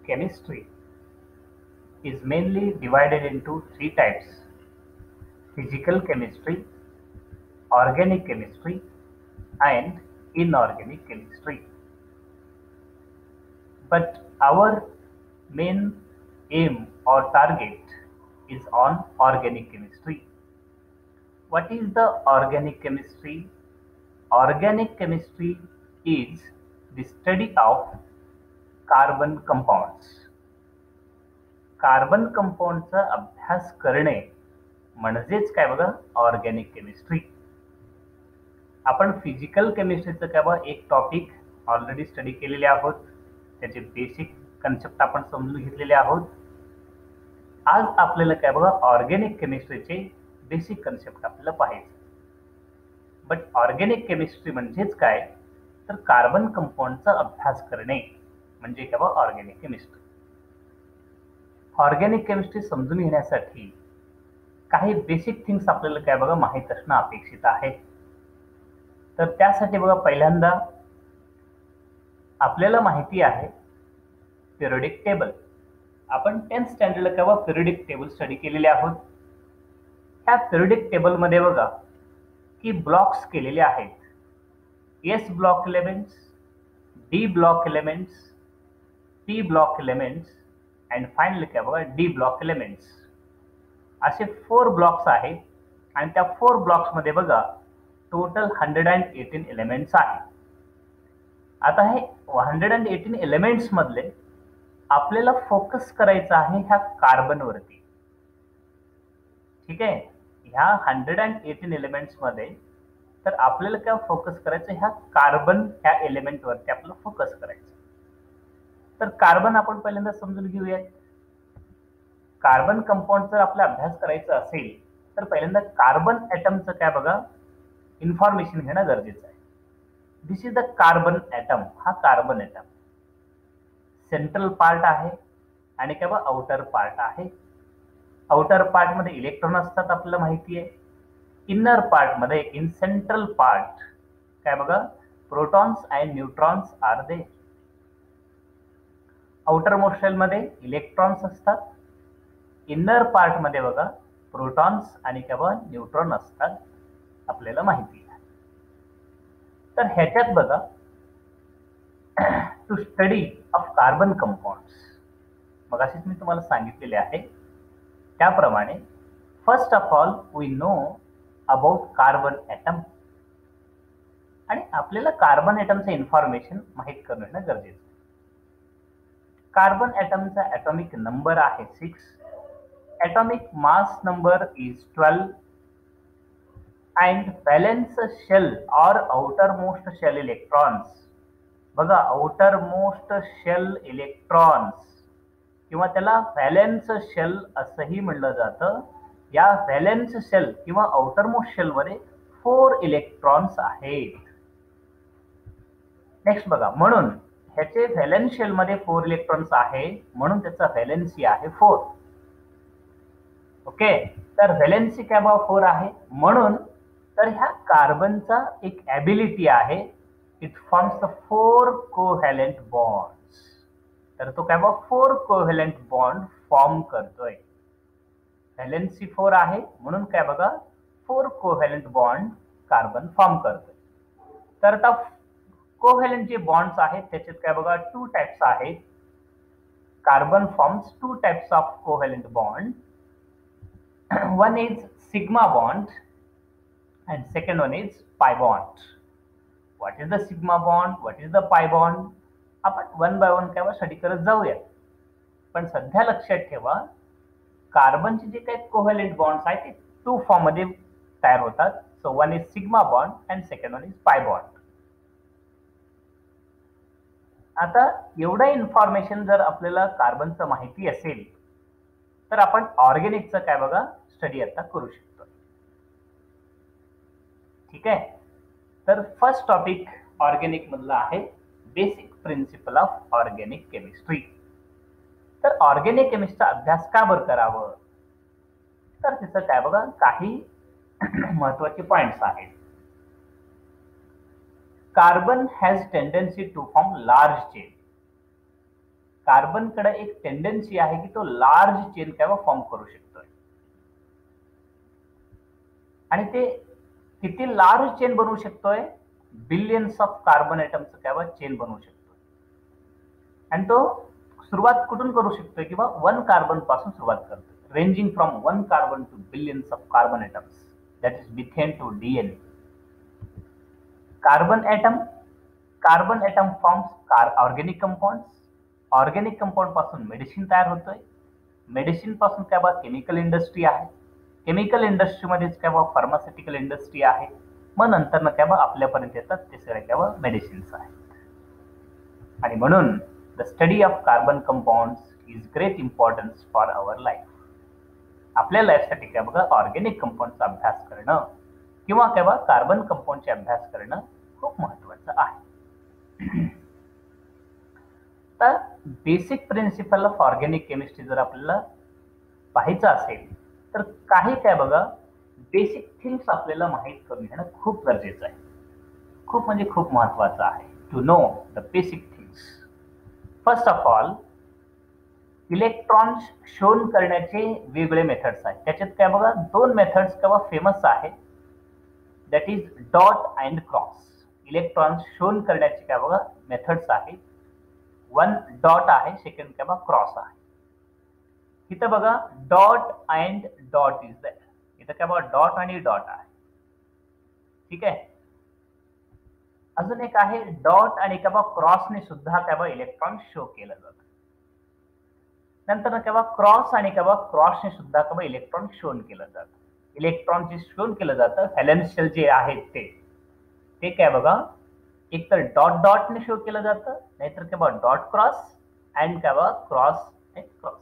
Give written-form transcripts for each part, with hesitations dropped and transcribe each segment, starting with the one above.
chemistry is mainly divided into three types: physical chemistry, organic chemistry, and inorganic chemistry. But our main aim or target is on organic chemistry. What is the organic chemistry? Organic chemistry is the study of carbon compounds. Carbon कंपाऊंडचा अभ्यास करणे म्हणजेच काय बघा organic chemistry. आपण physical केमिस्ट्रीचं काय बघा एक टॉपिक ऑलरेडी स्टडी केलेले आहोत, त्याचे बेसिक कन्सेप्ट आपण समजून घेतलेले आहोत. आज आपल्याला काय बघा ऑर्गॅनिक केमिस्ट्रीचे बेसिक कन्सेप्ट आपल्याला पाहायचे. बट ऑर्गॅनिक केमिस्ट्री म्हणजेच काय तर कार्बन कंपाऊंडचा अभ्यास करणे म्हणजे काय बघा ऑर्गॅनिक केमिस्ट्री. ऑर्गॅनिक केमिस्ट्री समजून घेण्यासाठी काही बेसिक थिंग्स आपल्याला काय बघा माहीत असणं अपेक्षित आहे. तर त्यासाठी बघा पहिल्यांदा आपल्याला माहिती आहे पिरियडिक टेबल. आपण 10th स्टँडर्डला काय बघा पिरियडिक टेबल स्टडी केलेले आहोत. ह्या पिरियडिक टेबलमध्ये बघा की ब्लॉक्स केलेले आहेत. S block elements, D block elements, P block elements and finally काय बघा डी ब्लॉक एलिमेंट्स. असे 4 ब्लॉक्स आहेत आणि त्या 4 ब्लॉक्समध्ये बघा टोटल 118 एलिमेंट्स आहेत. आता हे 118 एलिमेंट्स मधले आपल्याला फोकस करायचं आहे ह्या कार्बनवरती. ठीक आहे, ह्या 118 एलिमेंट्स मध्ये तर आपल्याला काय फोकस करायचं ह्या कार्बन ह्या एलिमेंटवरती आपल्याला फोकस करायचं. तर कार्बन आपण पहिल्यांदा समजून घेऊयात. कार्बन कंपाऊंड जर आपला अभ्यास करायचा असेल तर पहिल्यांदा कार्बन ॲटमचं काय बघा इन्फॉर्मेशन घेणं गरजेचं आहे. This is the carbon atom. हा कार्बन ॲटम सेंट्रल पार्ट आहे आणि काय बघा आउटर पार्ट आहे. आउटर पार्ट मध्ये इलेक्ट्रॉन असतात आपल्याला माहिती आहे. इनर पार्ट मध्ये इन सेंट्रल पार्ट काय बघा protons and neutrons are there. Outermost shell मध्ये इलेक्ट्रॉन्स असतात. इनर पार्ट मध्ये बघा प्रोटॉन्स आणि काय बघा न्यूट्रॉन असतात आपल्याला माहिती आहे. तर ह्याच्यात बघा to study of carbon compounds मग असेच मी तुम्हाला सांगितलेले आहे त्याप्रमाणे first of all we know about carbon atom. आणि आपल्याला कार्बन ॲटमचं इन्फॉर्मेशन माहीत करणं गरजेचं. कार्बन ॲटमचा ॲटॉमिक नंबर आहे 6. Atomic mass number is 12 and valence shell or outermost shell electrons. बघा आउटर मोस्ट शेल इलेक्ट्रॉन्स किंवा त्याला व्हॅलेन्स शेल असंही म्हणलं जातं. या व्हॅलेन्स शेल किंवा आउटर मोस्ट शेल मध्ये 4 इलेक्ट्रॉन्स आहेत. नेक्स्ट बघा म्हणून ह्याचे व्हॅलेन्स शेल मध्ये 4 इलेक्ट्रॉन्स आहे म्हणून त्याचा व्हॅलेन्सी आहे 4. ओके, तर व्हॅलेन्सी काय बघा 4 आहे म्हणून तर ह्या कार्बनचा एक ॲबिलिटी आहे it forms the 4 covalent bonds. तर तो काय बघा 4 कोव्हॅलेंट बॉन्ड फॉर्म करतोय. व्हॅलेन्सी 4 आहे म्हणून काय बघा 4 कोव्हॅलेंट बॉन्ड कार्बन फॉर्म करतोय. तर आता कोव्हॅलेंट जे बॉन्ड्स आहेत त्याच्यात काय बघा 2 टाइप्स आहेत. Carbon forms 2 types of covalent bond. one is sigma bond and second one is pi bond. What is the sigma bond? What is the pi bond? आपण वन बाय वन काय study करत जाऊया. पण सध्या लक्षात ठेवा कार्बनचे जे काही कोव्हॅलेंट बॉन्ड्स आहेत ते 2 फॉर्म मध्ये तयार होतात. So one is sigma bond and second one is pi bond. आता एवढं इन्फॉर्मेशन जर आपल्याला कार्बनचं माहिती असेल तर आपण ऑर्गॅनिकचं काय बघा स्टडी आता करू शकतो. ठीक आहे, तर फर्स्ट टॉपिक ऑर्गॅनिक मधला आहे basic principle of organic chemistry. तर ऑर्गॅनिक केमिस्ट्रीचा अभ्यास का बरं करावं तर त्याचं काय बघा काही महत्वाचे पॉइंट्स आहेत. Carbon has tendency to form large chain. कार्बनकडे एक टेंडन्सी आहे की तो लार्ज चेन काय फॉर्म करू शकतोय, आणि ते किती लार्ज चेन बनवू शकतोय, बिलियन्स ऑफ कार्बन ॲटमचं काय चेन बनवू शकतोय. आणि तो सुरुवात कुठून करू शकतोय, किंवा 1 कार्बन पासून सुरुवात करतोय, ranging from 1 carbon to billions of carbon atoms, that is methane to DNA. Carbon atom forms organic compounds. Organic compound पासून मेडिसिन तयार होतोय. मेडिसिन पासून काय केमिकल इंडस्ट्री आहे. केमिकल इंडस्ट्रीमध्येच काय फार्मास्युटिकल इंडस्ट्री आहे. मग नंतर काय आपल्यापर्यंत येतात ते सगळे काय मेडिसिन्स आहेत. आणि म्हणून the study of carbon compounds is great importance for our life. आपल्या लाईफसाठी काय बघा ऑर्गॅनिक कंपाऊंडचा अभ्यास करणं किंवा काय कार्बन कंपाऊंडचे अभ्यास करणं खूप महत्वाचं आहे. तर basic principle of organic chemistry जर आपल्याला पाहायचं असेल तर काही काय बघा बेसिक थिंग्स आपल्याला माहीत करून घेणं खूप गरजेचं आहे. खूप म्हणजे खूप महत्वाचं आहे to know the basic things. First of all, electrons shown करण्याचे वेगवेगळे मेथड्स आहेत. त्याच्यात काय बघा 2 मेथड्स काय फेमस आहेत, that is dot and cross. Electrons shown करण्याचे काय बघा मेथड्स आहेत. 1 डॉट आहे, सेकंड काय क्रॉस आहे. इथं बघा dot and dot is that. इथं काय बघा डॉट आणि डॉट आहे. ठीक आहे. अजून एक आहे डॉट आणि काय क्रॉसने सुद्धा काय इलेक्ट्रॉन शो केलं जातं. नंतर काय क्रॉस आणि काय क्रॉसने सुद्धा काय इलेक्ट्रॉन शोन केलं जातं. इलेक्ट्रॉन जे शोन केलं जातं व्हॅलेन्शियल जे आहेत ते काय बघा एक तर डॉट डॉटने शो केलं जातं, नाहीतर काय डॉट क्रॉस अँड काय क्रॉस अँड क्रॉस.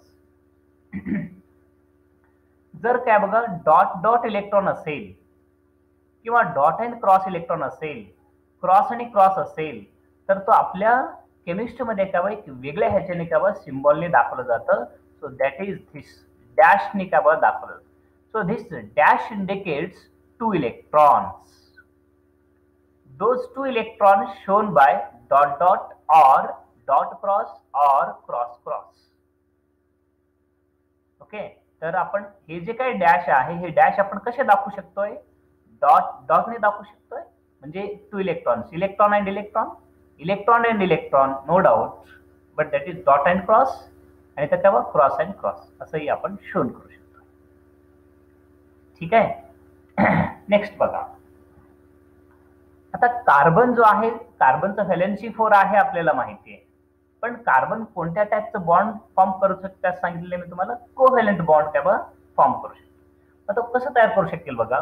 जर काय बघा डॉट डॉट इलेक्ट्रॉन असेल किंवा डॉट अँड क्रॉस इलेक्ट्रॉन असेल, क्रॉस आणि क्रॉस असेल, तर तो आपल्या केमिस्ट्रीमध्ये काय एक वेगळ्या ह्याच्याने काय सिम्बॉलने दाखवलं जातं. सो दॅट इज धिस डॅशने काय दाखवलं. So this dash indicates 2 electrons. Those 2 electrons shown by dot dot or dot cross or cross cross. Okay. तर आपण हे जे काही डॅश आहे हे डॅश आपण कसे दाखवू शकतोय, डॉट डॉटने दाखवू शकतोय. म्हणजे 2 electrons, electron and electron, electron and electron, no doubt, but that is dot and cross. आणि तर तेव्हा क्रॉस अँड क्रॉस असंही आपण शोन करू शकतो. ठीक आहे. नेक्स्ट बघा, आता कार्बन जो आहे, कार्बनचा व्हॅलेन्सी 4 आहे आपल्याला माहिती आहे. पण कार्बन कोणत्या टाईपचं बॉन्ड फॉर्म करू शकतात सांगितले मी तुम्हाला, कोव्हॅलेंट बॉन्ड काय फॉर्म करू शकतो. आता कसं तयार करू शकेल बघा,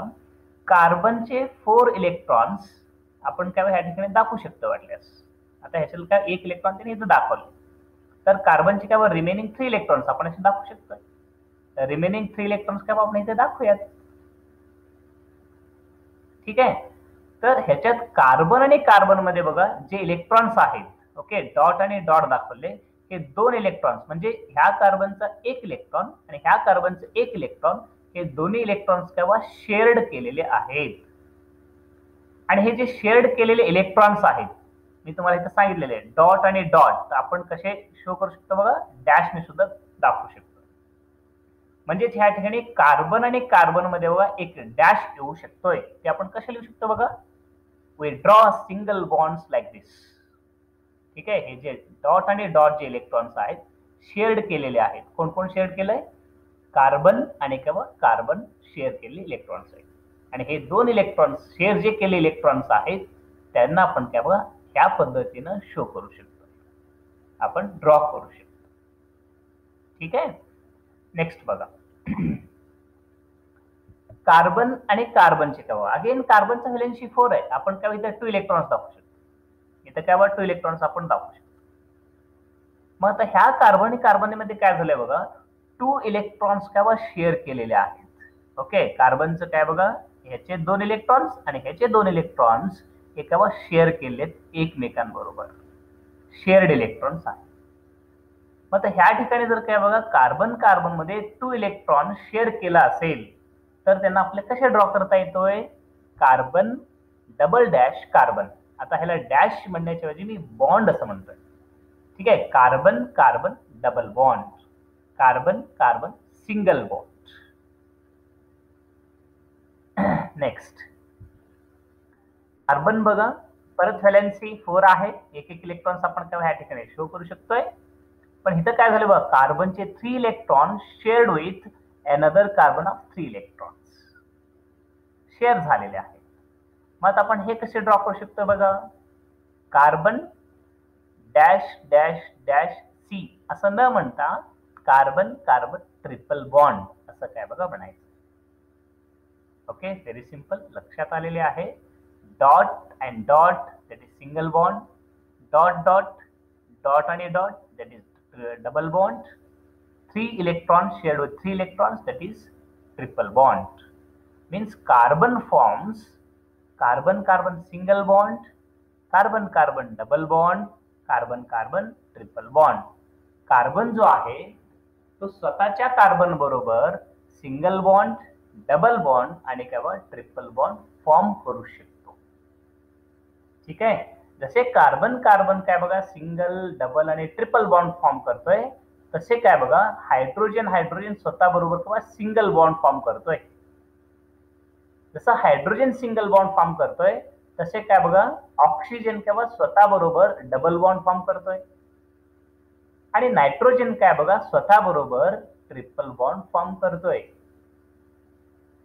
कार्बनचे 4 इलेक्ट्रॉन्स आपण काय ह्या ठिकाणी दाखवू शकतो वाटल्यास. आता ह्याच्यात काय 1 इलेक्ट्रॉन त्याने इथं दाखवले, तर कार्बनचे काय रिमेनिंग 3 इलेक्ट्रॉन्स आपण असे दाखवू शकतो. रिमेनिंग 3 इलेक्ट्रॉन्स काय आपण इथे दाखवूयात. ठीक आहे. तर ह्याच्यात कार्बन आणि कार्बन मध्ये बघा जे इलेक्ट्रॉन्स आहेत, ओके, डॉट आणि डॉट दाखवले, हे 2 इलेक्ट्रॉन्स म्हणजे ह्या कार्बनचा 1 इलेक्ट्रॉन आणि ह्या कार्बनचं 1 इलेक्ट्रॉन, हे दोन्ही इलेक्ट्रॉन्स काय शेअर्ड केलेले आहेत. आणि हे जे शेअर्ड केलेले इलेक्ट्रॉन्स आहेत मी तुम्हाला इथे सांगितलेले आहे डॉट आणि डॉट, आपण कसे शो करू शकतो बघा, डॅशने सुद्धा दाखवू शकतो. म्हणजेच ह्या ठिकाणी कार्बन आणि कार्बन मध्ये बघा एक डॅश येऊ शकतोय. ते आपण कसे लिहू शकतो बघा, we draw single bonds like this. ठीक आहे. हे जे डॉट आणि डॉट जे इलेक्ट्रॉन्स आहेत शेअर्ड केलेले आहेत. कोण कोण शेअर्ड केलंय, कार्बन आणि किंवा कार्बन शेअर केलेले इलेक्ट्रॉन्स आहेत. आणि हे 2 इलेक्ट्रॉन्स शेअर जे केले इलेक्ट्रॉन्स आहेत त्यांना आपण काय बघा ह्या पद्धतीनं शो करू शकतो, आपण ड्रॉ करू शकतो. ठीक आहे. नेक्स्ट बघा, कार्बन आणि कार्बनचे काय अगेन कार्बनचा व्हॅलेन्सी 4 आहे, आपण काय इथे 2 इलेक्ट्रॉन्स दाखवू शकतो. इथे काय 2 इलेक्ट्रॉन्स आपण दाखवू शकतो. मग आता ह्या कार्बन आणि कार्बन मध्ये काय झालंय बघा, 2 इलेक्ट्रॉन्स काय शेअर केलेले आहेत. ओके. कार्बनचं काय बघा ह्याचे 2 इलेक्ट्रॉन्स आणि ह्याचे 2 इलेक्ट्रॉन्स हे काय शेअर केलेत एकमेकांबरोबर, शेअर्ड इलेक्ट्रॉन्स आहेत. मग आता ह्या ठिकाणी जर काय बघा कार्बन कार्बन मध्ये 2 इलेक्ट्रॉन शेअर केला असेल तर त्यांना आपल्याला कसे ड्रॉ करता येतोय, कार्बन डबल डॅश कार्बन. आता ह्याला डॅश म्हणण्याच्या ऐवजी मी बॉन्ड असं म्हणतोय. ठीक आहे. Carbon carbon double bond, carbon carbon single bond. Next carbon बघा, परत व्हॅलेन्सी 4 आहे, एक इलेक्ट्रॉन्स आपण तेव्हा ह्या ठिकाणी शो करू शकतोय. पण इथं काय झालं बघा, कार्बनचे 3 electron shared with another carbon of 3 electrons share झालेले आहेत. मग आपण हे कसे ड्रॉ करू शकतो बघा, carbon dash dash dash C असं न म्हणता कार्बन कार्बन ट्रिपल बॉन्ड असं काय बघा बनायचं. ओके, व्हेरी सिंपल, लक्षात आलेले आहे. Dot and dot that is single bond, dot dot dot आणि dot that is double bond, 3 electrons shared with 3 electrons that is triple bond. Means carbon forms carbon carbon single bond, carbon carbon double bond, carbon carbon triple bond. Carbon जो आहे तो स्वतःच्या carbon बरोबर single bond, double bond आणि किंवा triple bond form करू शकतो. ठीक आहे. जसे कार्बन कार्बन काय बघा सिंगल, डबल आणि ट्रिपल बॉन्ड फॉर्म करतोय, तसे काय बघा हायड्रोजन हायड्रोजन स्वतः बरोबर किंवा सिंगल बॉन्ड फॉर्म करतोय. जसं हायड्रोजन सिंगल बॉन्ड फॉर्म करतोय तसे काय बघा ऑक्सिजन किंवा स्वतः बरोबर डबल बॉन्ड फॉर्म करतोय. आणि नायट्रोजन काय बघा स्वतः बरोबर ट्रिपल बॉन्ड फॉर्म करतोय.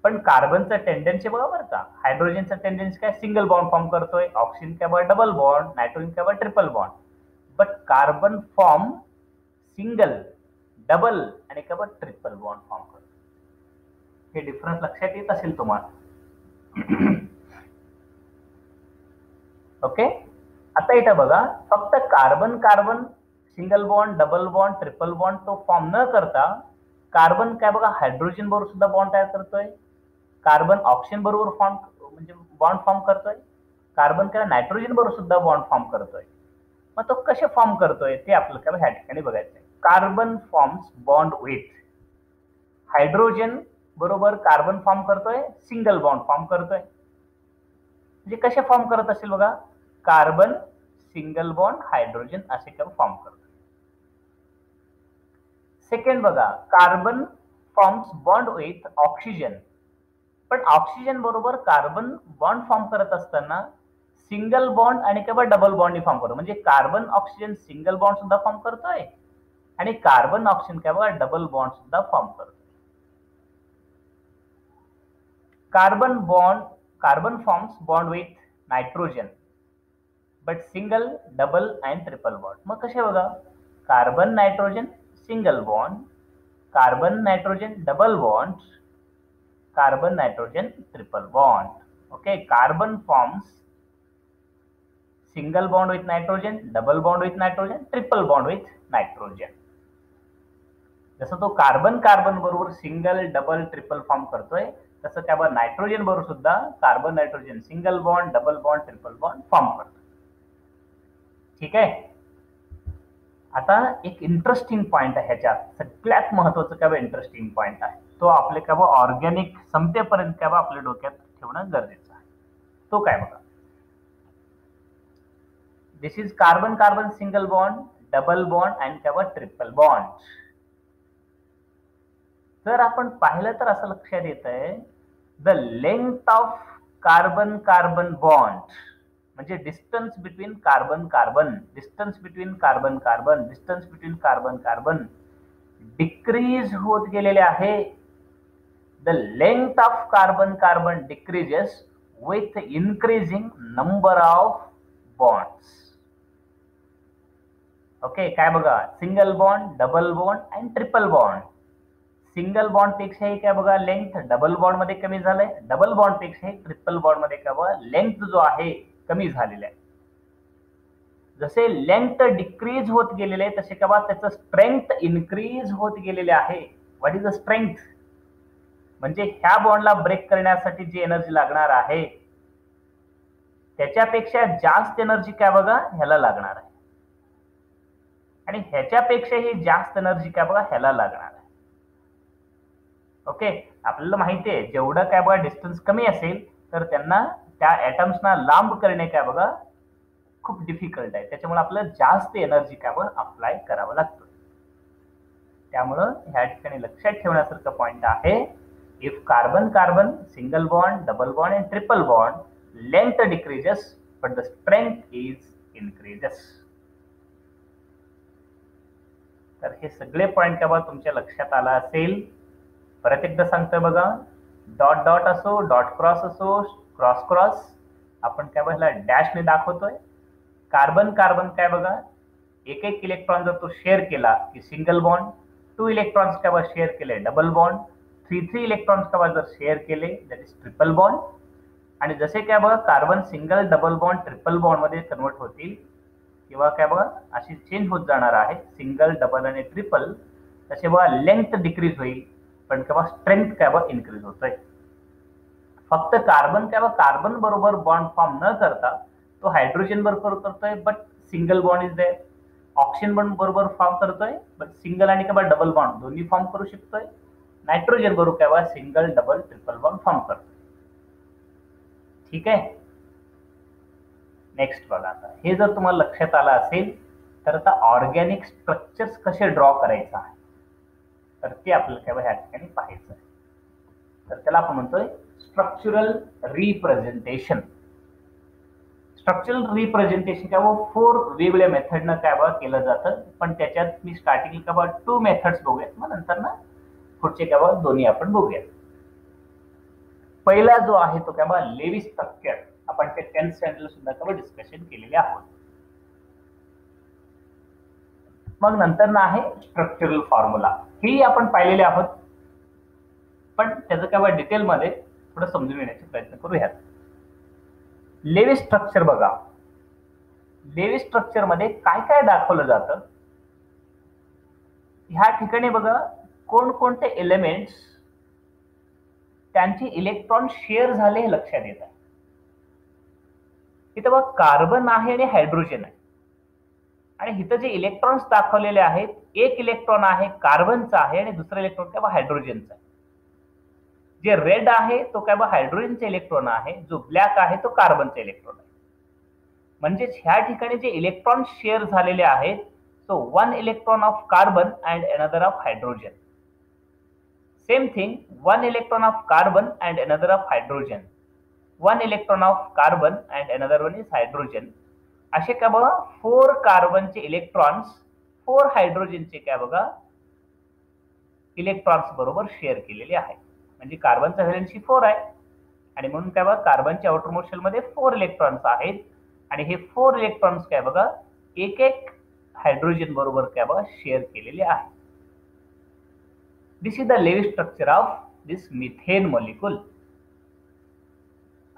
पण कार्बनचं टेंडन्सी बघा बरं का, हायड्रोजनचं टेंडन्सी काय सिंगल बॉन्ड फॉर्म करतोय, ऑक्सिजन काय बघा डबल बॉन्ड, नायट्रोजन काय बघा triple bond. But carbon form single, double आणि काय बघा ट्रिपल बॉन्ड फॉर्म करतो. हे डिफरन्स लक्षात येत असेल तुम्हाला. ओके, आता इथं बघा फक्त carbon carbon single bond, double bond, triple bond तो फॉर्म न करता कार्बन काय बघा हायड्रोजन बरोबर सुद्धा बॉन्ड तयार करतोय, कार्बन ऑक्सिजन बरोबर फॉर्म म्हणजे बॉन्ड फॉर्म करतोय, कार्बन काय नायट्रोजन बरोबर सुद्धा बॉन्ड फॉर्म करतोय. मग तो कसे फॉर्म करतोय ते आपल्याला काय ह्या ठिकाणी बघायचं आहे. Carbon forms bond with hydrogen बरोबर कार्बन फॉर्म करतोय, सिंगल बॉन्ड फॉर्म करतोय. म्हणजे कसे फॉर्म करत असेल बघा, कार्बन सिंगल बॉन्ड हायड्रोजन असे काय फॉर्म करतोय. सेकंड बघा, carbon forms bond with oxygen, पण ऑक्सिजन बरोबर कार्बन बॉन्ड फॉर्म करत असताना सिंगल बॉन्ड आणि किंवा डबल बॉन्ड फॉर्म करतो. म्हणजे कार्बन ऑक्सिजन सिंगल बॉन्ड सुद्धा फॉर्म करतोय आणि कार्बन ऑक्सिजन काय बघा डबल बॉन्ड सुद्धा फॉर्म करतोय. Carbon forms bond with nitrogen but single, double and triple bond. मग कसे बघा, carbon nitrogen single bond, carbon nitrogen double bond, carbon nitrogen triple bond. Okay, carbon forms single bond with nitrogen, double bond with nitrogen, triple bond with nitrogen. जसं तो carbon carbon बरोबर single, double, triple form करतोय तसं त्या nitrogen बरोबर सुद्धा carbon nitrogen single bond, double bond, triple bond form करतो. ठीक आहे. आता एक इंटरेस्टिंग पॉइंट आहे ह्याच्यात, सगळ्यात महत्वाचं काय इंटरेस्टिंग पॉइंट आहे, तो आपले काय ऑर्गॅनिक संपतेपर्यंत काय आपल्या डोक्यात ठेवणं गरजेचं आहे. तो काय बघा, this is carbon carbon single bond, double bond and काय ट्रिपल बॉन्ड. जर आपण पाहिलं तर असं लक्षात येत आहे, the length of carbon carbon bond म्हणजे distance between carbon carbon, distance between carbon carbon, distance between carbon carbon decrease होत गेलेले आहे. The length of carbon carbon decreases with increasing number of bonds. Okay, काय बघा single bond, double bond and triple bond. Single bond पेक्षाही काय बघा length double bond मध्ये कमी झालंय, डबल बॉन्ड पेक्षाही ट्रिपल बॉन्ड मध्ये काय बघा लेंथ जो आहे कमी झालेला आहे. जसे लेंथ डिक्रीज होत गेलेले आहे तसे काय त्याचं स्ट्रेंथ इन्क्रीज होत गेलेले आहे. व्हॉट इज द स्ट्रेंथ, म्हणजे ह्या बॉन्डला ब्रेक करण्यासाठी जी एनर्जी लागणार आहे त्याच्यापेक्षा जास्त एनर्जी काय बघा ह्याला लागणार आहे आणि ह्याच्यापेक्षाही जास्त एनर्जी काय बघा ह्याला लागणार आहे. ओके, आपल्याला माहिती आहे जेवढं काय बघा डिस्टन्स कमी असेल तर त्यांना त्या ऍटम्सना लांब करणे काय बघा खूप डिफिकल्ट आहे, त्याच्यामुळे आपल्याला जास्त एनर्जी काय अप्लाय करावं लागतं. त्यामुळं ह्या ठिकाणी लक्षात ठेवण्यासारखं पॉइंट आहे, if carbon carbon single bond, double bond and triple bond length decreases but the strength is increases. तर हे सगळे पॉइंट काय तुमच्या लक्षात आला असेल. परत एकदा सांगतोय बघा, डॉट डॉट असो, डॉट क्रॉस असो, क्रॉस क्रॉस आपण काय ह्याला डॅशने दाखवतोय. कार्बन कार्बन काय बघा, एक एक इलेक्ट्रॉन जर तो शेअर केला की सिंगल बॉन्ड, 2 इलेक्ट्रॉन्स काय शेअर केले डबल बॉन्ड, 3 इलेक्ट्रॉन्स काय जर शेअर केले दॅट इज ट्रिपल बॉन्ड. आणि जसे काय बघा carbon single, double bond, triple bond मध्ये कन्वर्ट होतील किंवा काय बघा अशी चेंज होत जाणार आहे सिंगल, डबल आणि ट्रिपल, तसे बघा लेंथ डिक्रीज होईल पण काय स्ट्रेंथ काय इन्क्रीज होतोय. फक्त कार्बन काय कार्बन बरोबर बॉन्ड फॉर्म न करता तो हायड्रोजन बरोबर करतोय but single bond is there. Oxygen बरोबर फॉर्म करतोय बट सिंगल आणि काय डबल बॉन्ड दोन्ही फॉर्म करू शकतोय. नायट्रोजन बरोबर काय single, double, triple bond form करतोय. ठीक आहे. नेक्स्ट बघा, आता हे जर तुम्हाला लक्षात आलं असेल तर आता ऑर्गॅनिक स्ट्रक्चर्स कसे ड्रॉ करायचं आहे तर ते आपल्याला काय ह्या ठिकाणी पाहायचं आहे. तर त्याला आपण म्हणतोय स्ट्रक्चरल रिप्रेझेंटेशन. स्ट्रक्चरल रिप्रेझेंटेशन काय 4 वेगवेगळ्या मेथडनं काय केलं जातं, पण त्याच्यात मी स्टार्टिंग काय 2 मेथड्स बघूयात, मग नंतर ना पुढचे काय दोन्ही आपण बघूयात. पहिला जो आहे तो काय लेवी स्ट्रक्चर, आपण ते 10th स्टँडर्ड सुद्धा काय डिस्कशन केलेले आहोत. मग नंतर ना आहे स्ट्रक्चरल फॉर्म्युला, ही आपण पाहिलेले आहोत पण त्याचं काय डिटेलमध्ये थोडं समजून घेण्याचा प्रयत्न करूयात. लेवी स्ट्रक्चर बघा, लेवी स्ट्रक्चर मध्ये काय काय दाखवलं जातं. ह्या ठिकाणी बघा कोणकोणते एलिमेंट्स त्यांचे इलेक्ट्रॉन शेअर झाले हे लक्षात येत आहे. इथं बघा कार्बन आहे आणि हायड्रोजन आहे आणि इथं जे इलेक्ट्रॉन्स दाखवलेले आहेत, एक इलेक्ट्रॉन आहे कार्बनचा आहे आणि दुसरा इलेक्ट्रॉन काय हायड्रोजनचा आहे. जे रेड आहे तो काय हायड्रोजनचा इलेक्ट्रॉन आहे, जो ब्लॅक आहे तो कार्बनचा इलेक्ट्रॉन आहे. म्हणजेच ह्या ठिकाणी जे इलेक्ट्रॉन शेअर झालेले आहेत, so 1 electron of carbon and another of hydrogen. Same thing 1 electron of carbon and another of hydrogen, 1 electron of carbon and another one is hydrogen. असे काय बघा 4 कार्बनचे इलेक्ट्रॉन्स 4 हायड्रोजनचे काय बघा इलेक्ट्रॉन्स बरोबर शेअर केलेले आहेत. म्हणजे कार्बनचा व्हॅलेन्सी 4 आहे आणि म्हणून काय बघा कार्बनच्या आउटरमोस्ट शेल मध्ये 4 इलेक्ट्रॉन्स आहेत आणि हे 4 इलेक्ट्रॉन्स काय बघा एक एक हायड्रोजन बरोबर काय बघा शेअर केलेले आहेत. This is the Lewis structure of this methane molecule.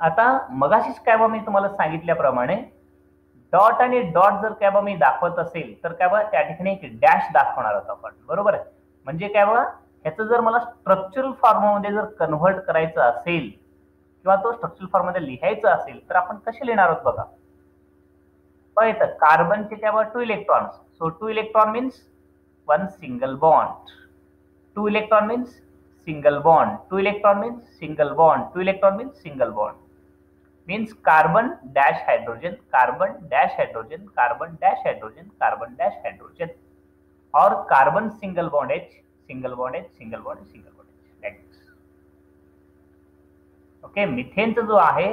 आता मगाशीच काय मी तुम्हाला सांगितल्याप्रमाणे डॉट आणि डॉट जर काय मी दाखवत असेल तर काय त्या ठिकाणी एक डॅश दाखवणार आहोत आपण, बरोबर आहे. म्हणजे काय बघा ह्याचं जर मला स्ट्रक्चरल फॉर्ममध्ये जर कन्व्हर्ट करायचं असेल किंवा तो स्ट्रक्चरल फॉर्म मध्ये लिहायचं असेल तर आपण कसे लिहिणार आहोत बघा. बघा इथं कार्बनचे काय बघा 2 electrons, so 2 electron means 1 single bond, 2 electron means single bond, 2 electron means single bond, 2 electron means single bond. means carbon dash hydrogen, carbon dash hydrogen, carbon dash hydrogen, carbon dash hydrogen, or carbon single bond H, single bond H, single bond H, single bond H, like this. Okay, मिथेनचं जो आहे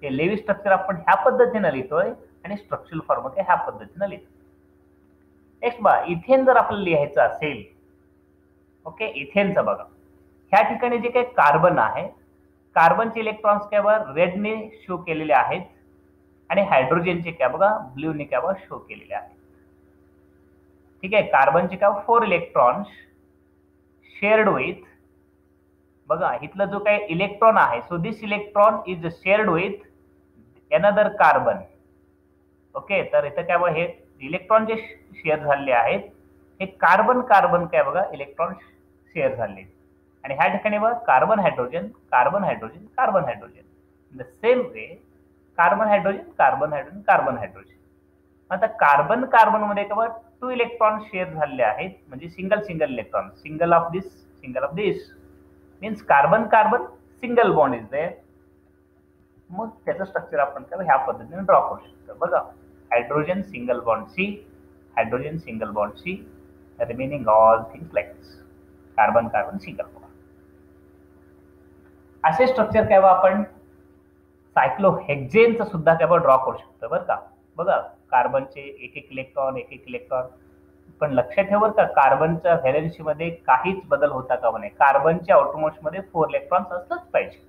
ते levy structure आपण ह्या पद्धतीने लिहितोय आणि structural form मध्ये ह्या पद्धतीने लिहितो. नेक्स्ट बघा इथेन जर आपल्याला लिहायचं असेल, ओके इथेनचं बघा ह्या ठिकाणी जे काही कार्बन आहे, कार्बनचे इलेक्ट्रॉन्स काय बघा रेडने शो केलेले आहेत आणि हायड्रोजनचे काय बघा ब्ल्यूने काय बघा शो केलेले आहेत. ठीक आहे, कार्बनचे काय 4 इलेक्ट्रॉन्स शेअर्ड विथ, बघा इथलं जो काही इलेक्ट्रॉन आहे, so this electron is shared with another carbon. Okay, तर इथं काय बघा हे इलेक्ट्रॉन जे शेअर झालेले आहेत हे कार्बन कार्बन काय बघा इलेक्ट्रॉन शेअर झाले आणि ह्या ठिकाणी बघा carbon hydrogen, carbon hydrogen, carbon hydrogen. In the same way carbon hydrogen, carbon hydrogen, carbon hydrogen. आता कार्बन कार्बन मध्ये काय बघा 2 इलेक्ट्रॉन शेअर झालेले आहेत, म्हणजे single single electron, single of this, single of this, means carbon carbon single bond is there. मग त्याचं structure आपण काय ह्या पद्धतीने ड्रॉ करू शकतो. बघा hydrogen single bond C, hydrogen single bond C, remaining all things like this, carbon carbon single bond. असे स्ट्रक्चर काय आपण सायक्लोहेक्झेनचं सुद्धा काय ड्रॉ करू शकतो बरं का. बघा कार्बनचे एक एक इलेक्ट्रॉन, पण लक्षात ठेव बरं का, कार्बनच्या व्हॅलेन्सी मध्ये काहीच बदल होता कामा नये. कार्बनच्या आउटमोस्ट मध्ये 4 इलेक्ट्रॉन्स असलंच पाहिजे.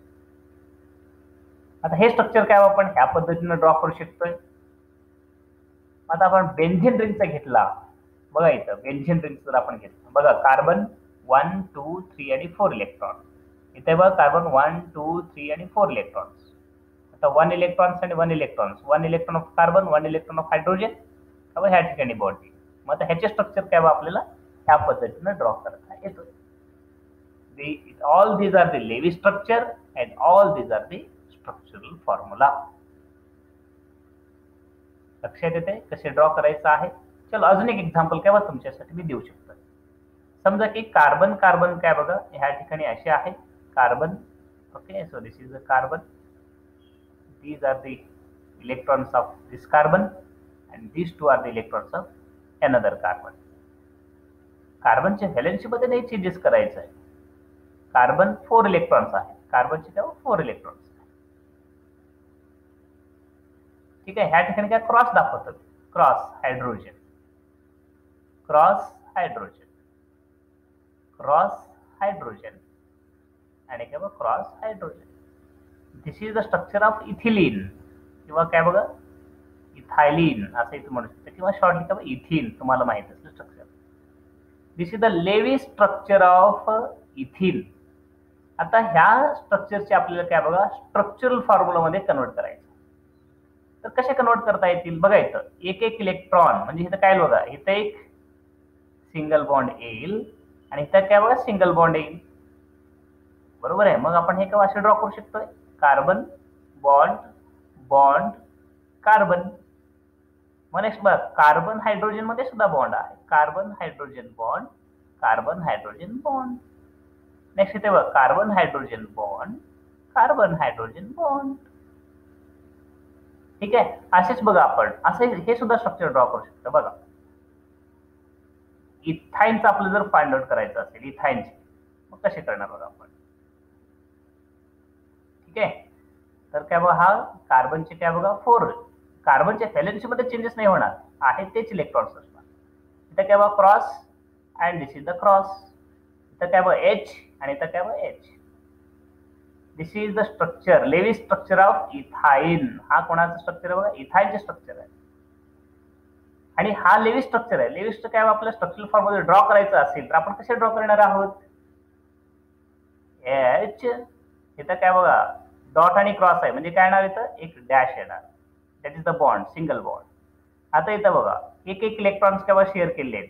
आता हे स्ट्रक्चर काय आपण ह्या पद्धतीने ड्रॉ करू शकतोय. आता आपण बेन्झीन रिंगचा घेतला बघा, इथं बेन्झीन रिंग जर आपण घेतलं बघा, कार्बन 1 2 3 आणि 4 इलेक्ट्रॉन. इथे बघा कार्बन 1 2 3 आणि 4 इलेक्ट्रॉन्स. आता 1 इलेक्ट्रॉन्स आणि 1 electrons, 1 electron of carbon, 1 electron of hydrogen. ह्या ठिकाणी बॉन्ड. मग आता ह्याचे स्ट्रक्चर काय आपल्याला ह्या पद्धतीने ड्रॉ करता येतो. All these are the Lewis structure and all these are the structural formula. लक्षात येते कसे ड्रॉ करायचं आहे. चलो अजून एक एक्झाम्पल काय तुमच्यासाठी मी देऊ शकतो. समजा की कार्बन कार्बन काय बघा ह्या ठिकाणी असे आहे carbon. Okay, so this is a carbon. These are the electrons of this carbon and these two are the electrons of another carbon. कार्बनच्या व्हॅलेन्सी मध्ये नाही चेंजेस करायचं आहे. कार्बन 4 इलेक्ट्रॉन्स आहे, कार्बनचे तेव्हा 4 इलेक्ट्रॉन्स. ठीक आहे, ह्या ठिकाणी काय क्रॉस दाखवतो, cross hydrogen, cross hydrogen, cross hydrogen आणि काय बघा cross hydrogen. This is the structure of ethylene किंवा काय बघा इथायलीन असं इथं म्हणू शकतो, किंवा शॉर्टली काय इथिन तुम्हाला माहित असलं structure. This is the Lewis structure of ethyne. आता ह्या स्ट्रक्चरचे आपल्याला काय बघा स्ट्रक्चरल फॉर्म्युला मध्ये कन्वर्ट करायचं. तर कसे कन्वर्ट करता येतील बघा, इथं एक एक इलेक्ट्रॉन म्हणजे इथं काय बघा, इथं एक सिंगल बॉन्ड येईल आणि इथं काय बघा सिंगल बॉन्ड येईल. बरोबर आहे. मग आपण हे काय असे ड्रॉ करू शकतोय, कार्बन बॉन्ड बॉन्ड कार्बन. मग नेक्स्ट बघा कार्बन हायड्रोजन मध्ये सुद्धा बॉन्ड आहे, carbon hydrogen bond, carbon hydrogen bond. Next इथे बघा carbon hydrogen bond, carbon hydrogen bond. ठीक आहे, असेच बघा आपण असे हे सुद्धा स्ट्रक्चर ड्रॉ करू शकतो. बघा इथाईनचं आपलं जर फाइंड आउट करायचं असेल इथाईनचे, मग कसे करणार बघा आपण. ठीक आहे, तर काय बघा हा कार्बनचे काय बघा 4, कार्बनच्या व्हॅलेन्सी मध्ये चेंजेस नाही होणार आहे, तेच इलेक्ट्रॉन्स असणार. इथं काय बघा cross and this is the cross. इथं काय बघा एच आणि इथं काय बघा H. This is the structure, Lewis structure of ethyne. हा कोणाचं स्ट्रक्चर आहे बघा, इथाईनचे स्ट्रक्चर आहे. आणि हा लेवी स्ट्रक्चर आहे. लेवी स्ट्रक्चर काय आपल्याला स्ट्रक्चरल फॉर्म मध्ये ड्रॉ करायचं असेल तर आपण कसे ड्रॉ करणार आहोत, एच. इथं काय बघा डॉट आणि क्रॉस आहे म्हणजे काय येणार, इथं एक डॅश येणार, that is the bond, single bond. आता इथं बघा एक एक इलेक्ट्रॉन्स केव्हा शेअर केले आहेत.